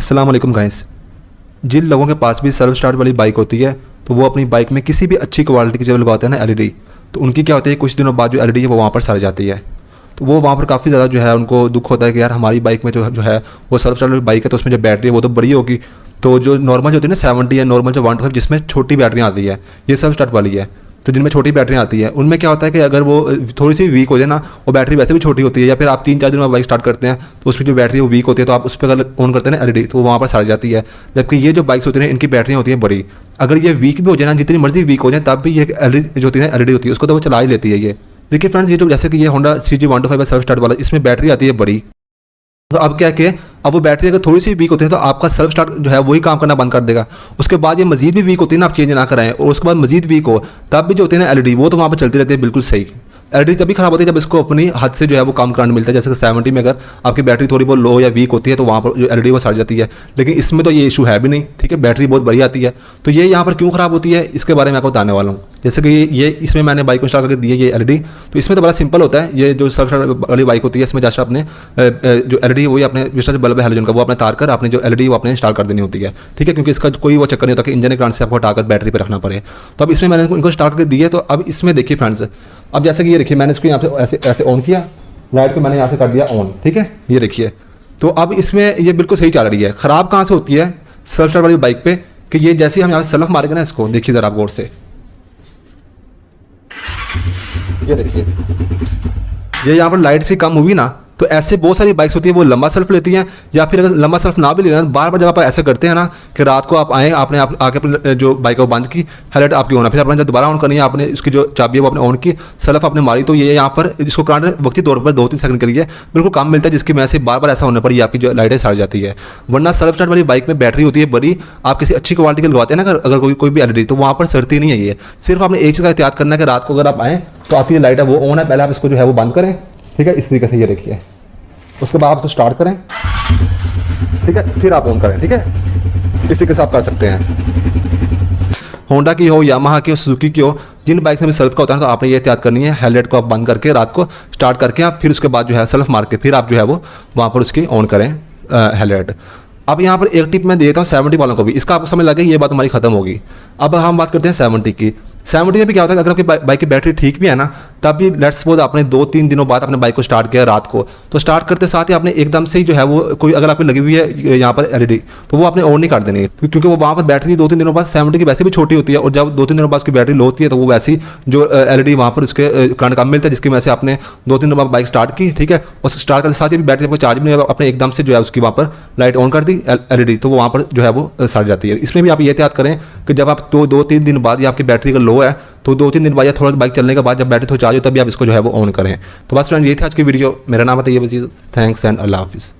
अस्सलाम वालेकुम गाइस। जिन लोगों के पास भी सेल्फ स्टार्ट वाली बाइक होती है तो वो अपनी बाइक में किसी भी अच्छी क्वालिटी की जब लगाते हैं ना एलईडी, तो उनकी क्या होती है कुछ दिनों बाद जो एलईडी है वो वहाँ पर सड़ जाती है। तो वो वहाँ पर काफ़ी ज़्यादा जो है उनको दुख होता है कि यार हमारी बाइक में जो है वो सेल्फ स्टार्ट वाली बाइक है तो उसमें जो बैटरी है वो तो बड़ी होगी, तो जो नॉर्मल जो होती है ना 70 या नॉर्मल जो 125 जिसमें छोटी बैटरियाँ आती है ये सेल्फ स्टार्ट वाली है। तो जिनमें छोटी बैटरियाँ आती है उनमें क्या होता है कि अगर वो थोड़ी सी वीक हो जाए ना, वो बैटरी वैसे भी छोटी होती है, या फिर आप 3-4 दिन में बाइक स्टार्ट करते हैं तो उसमें जो बैटरी वो वीक होती है तो आप उस पर अगर ऑन करते हैं ना एलईडी तो वहाँ पर सड़ जाती है। जबकि ये जो बाइक्स होती हैं इनकी बैटरियाँ होती हैं बड़ी, अगर ये वीक भी हो जाए ना, जितनी मर्जी वीक हो जाए तब भी ये एलईडी जो होती है एलईडी होती है उसको तो वो चला ही लेती है। ये देखिए फ्रेंड्स, ये जो जैसे कि ये होंडा CG125 सेल्फ स्टार्ट वाला, इसमें बैटरी आती है बड़ी। तो अब क्या कि अब वो बैटरी अगर थोड़ी सी वीक होती है तो आपका सेल्फ स्टार्ट जो है वही काम करना बंद कर देगा। उसके बाद ये मजीद भी वीक होती है ना, आप चेंज ना कराएं और उसके बाद मजीद वीक हो तब भी जो होती है ना एलईडी वो तो वहाँ पर चलती रहती है बिल्कुल सही। एलईडी तभी खराब होती है जब इसको अपनी हद से जो है वो काम करंट मिलता है। जैसे कि 70 में अगर आपकी बैटरी थोड़ी बहुत लो या वीक होती है तो वहाँ पर जो एलईडी वो सड़ जाती है, लेकिन इसमें तो ये इशू है भी नहीं। ठीक है, बैटरी बहुत बढ़िया आती है। तो ये यहाँ पर क्यों ख़राब होती है इसके बारे में आपको बताने वाला हूँ। जैसे कि ये इसमें मैंने बाइक को इंस्टॉल करके दी है ये एलईडी, तो इसमें तो बड़ा सिंपल होता है। ये जो सेल्फ स्टार्ट वाली बाइक होती है इसमें जैसे अपने जो एलईडी है वही अपने जिस जो बल्ब है हेलोजन का वो अपने तार कर अपने जो एलईडी वो अपने इंस्टॉल कर देनी होती है। ठीक है, क्योंकि इसका कोई वो चक्कर नहीं होता कि इंजन के करंट से आपको हटाकर बैटरी पर रखना पड़े। तो अब इसमें मैंने इनको इंस्टॉल करके दी है। तो अब इसमें देखिए फ्रेंड्स, अब जैसे कि ये देखिए मैंने इसको यहाँ से ऐसे ऐसे ऑन किया, लाइट को मैंने यहाँ से कर दिया ऑन। ठीक है, ये देखिए तो अब इसमें ये बिल्कुल सही चल रही है। ख़राब कहाँ से होती है सेल्फ स्टार्ट वाली बाइक पे कि ये जैसे ही हम यहाँ से सेल्फ मारेंगे ना, इसको देखिए ज़रा आप गौर से, ये देखिए ये यहाँ पर लाइट सी कम हुई ना, तो ऐसे बहुत सारी बाइक्स होती है वो लंबा सेल्फ लेती हैं, या फिर अगर लंबा सेल्फ ना भी लेना बार बार जब आप ऐसे करते हैं ना कि रात को आप आए आपने आप आके अपने जो बाइक को बंद की, हेडलाइट आपकी ऑन है, फिर आपने जब दोबारा ऑन करनी है आपने इसकी जो चाबी है वो आपने ऑन की, सेल्फ आपने मारी, तो ये यहाँ पर इसको करंट वक्ती तौर पर 2-3 सेकंड के लिए बिल्कुल कम मिलता है, जिसकी वजह से बार बार ऐसा होने पर ये आपकी जो लाइटें सड़ जाती है। वरना सेल्फ स्टार्ट वाली बाइक में बैटरी होती है बड़ी, आप किसी अच्छी क्वालिटी की लगवाते हैं ना अगर कोई भी एलईडी, तो वहाँ पर सड़ती नहीं है। ये सिर्फ आपने एक चीज़ का एहतियात करना है कि रात को अगर आप आएँ तो आपकी जो लाइट है वो ऑन है, पहले आप इसको जो है वो बंद करें। ठीक है, इस तरीके से ये देखिए, उसके बाद आप तो स्टार्ट करें। ठीक है, फिर आप ऑन करें। ठीक है, इस तरीके से आप कर सकते हैं। होंडा की हो, यामाहा की हो, सुजुकी की हो, जिन बाइक्स में भी सेल्फ का होता है तो आपने ये एहतियात करनी है, हेडलाइट को आप बंद करके रात को स्टार्ट करके आप फिर उसके बाद जो है सेल्फ मार के फिर आप जो है वो वहाँ पर उसकी ऑन करें हेडलाइट। अब यहाँ पर एक टिप मैं देता हूँ 70 वालों को भी, इसका आपको समझ लगे ये बात हमारी खत्म होगी। अब हम बात करते हैं 70 की। 70 में भी क्या होता है, अगर आपकी बाइक की बैटरी ठीक भी है ना, तब भी लेट्स सपोज आपने 2-3 दिनों बाद अपने बाइक को स्टार्ट किया रात को, तो स्टार्ट करते साथ ही आपने एकदम से ही जो है वो कोई अगर आपकी लगी हुई है यहाँ पर एलईडी तो वो आपने ऑन नहीं कर देनी, क्योंकि वो वहाँ पर बैटरी 2-3 दिनों बाद 70 की वैसे भी छोटी होती है, और जब 2-3 दिनों बाद उसकी बैटरी लो होती है तो वो वैसे ही जो एलईडी वहाँ पर उसके करंट कम मिलता है, जिसकी वजह से आपने 2-3 दिनों बाद बाइक स्टार्ट की। ठीक है, और स्टार्ट करते साथ ही बैटरी आपको चार्ज भी नहीं, आपने एकदम से जो है उसकी वहाँ पर लाइट ऑन कर दी एलईडी, तो वो वहाँ पर जो है वो सड़ जाती है। इसमें भी आप ये एहतियात करें कि जब आप 2-3 दिन बाद या आपकी बैटरी अगर लो है तो 2-3 दिन बाद या थोड़ा बाइक चलने के बाद जब बैटरी थोड़ी चार्ज हो तभी आप इसको जो है वो ऑन करें। तो बस फ्रेंड ये था आज की वीडियो। मेरा नाम है तैयब अजीज़। थैंक्स एंड अल्लाह हाफिज़।